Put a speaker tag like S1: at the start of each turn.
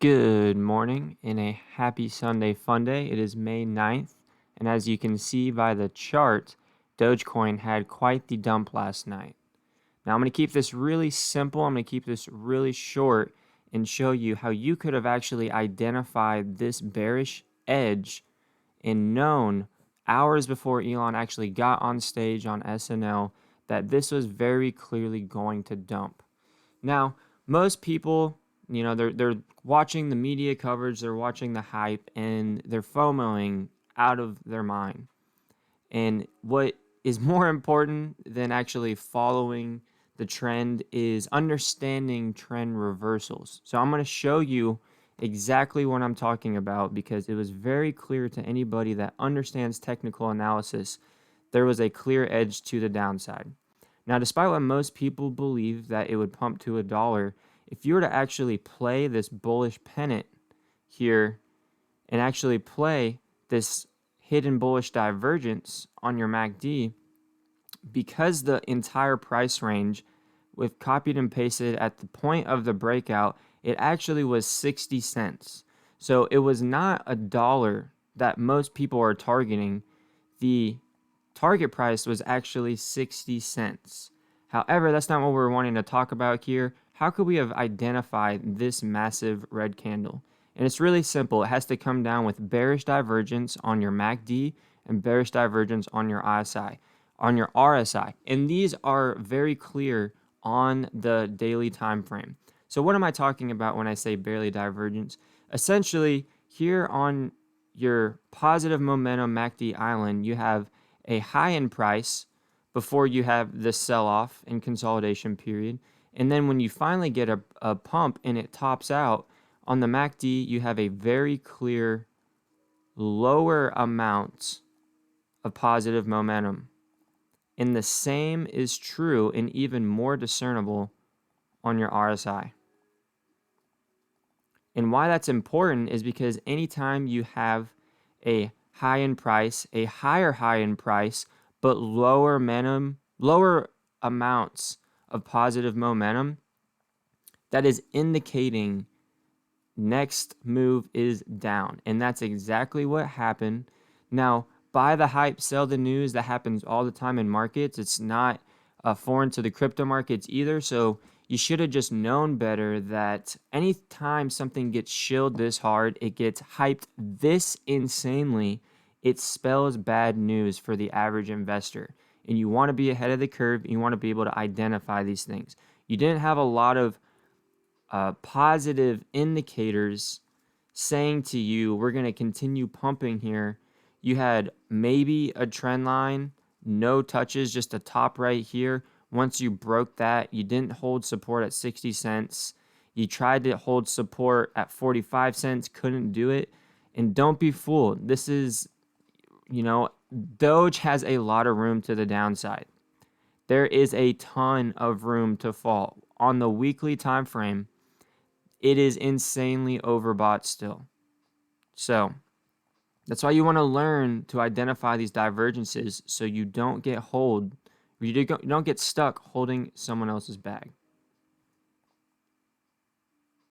S1: Good morning and a happy Sunday fun day. It is May 9th, and as you can see by the chart, Dogecoin had quite the dump last night. Now I'm going to keep this really simple. I'm going to keep this really short and show you how you could have actually identified this bearish edge and known hours before Elon actually got on stage on SNL that this was very clearly going to dump. Now, most people, they're watching the media coverage, they're watching the hype, and they're FOMOing out of their mind. And what is more important than actually following the trend is understanding trend reversals. So I'm going to show you exactly what I'm talking about because it was very clear to anybody that understands technical analysis. There was a clear edge to the downside. Now, despite what most people believe that it would pump to $1, if you were to actually play this bullish pennant here and actually play this hidden bullish divergence on your MACD, because the entire price range with copied and pasted at the point of the breakout, it actually was 60 cents. So it was not $1 that most people are targeting. The target price was actually 60 cents. However, that's not what we're wanting to talk about here. How could we have identified this massive red candle? And it's really simple. It has to come down with bearish divergence on your MACD and bearish divergence on your RSI. And these are very clear on the daily time frame. So what am I talking about when I say barely divergence? Essentially, here on your positive momentum MACD island, you have a high in price before you have this sell-off and consolidation period. And then when you finally get a pump and it tops out, on the MACD, you have a very clear lower amount of positive momentum. And the same is true and even more discernible on your RSI. And why that's important is because anytime you have a high in price, a higher high in price, but lower amounts of positive momentum, that is indicating next move is down. And that's exactly what happened. Now, buy the hype, sell the news. That happens all the time in markets. It's not foreign to the crypto markets either. So you should have just known better that anytime something gets shilled this hard, it gets hyped this insanely, it spells bad news for the average investor. And you want to be ahead of the curve. And you want to be able to identify these things. You didn't have a lot of positive indicators saying to you, we're going to continue pumping here. You had maybe a trend line, no touches, just a top right here. Once you broke that, you didn't hold support at 60 cents. You tried to hold support at 45 cents, couldn't do it. And don't be fooled. This is, Doge has a lot of room to the downside. There is a ton of room to fall. On the weekly time frame, it is insanely overbought still. So that's why you want to learn to identify these divergences so you don't get you don't get stuck holding someone else's bag.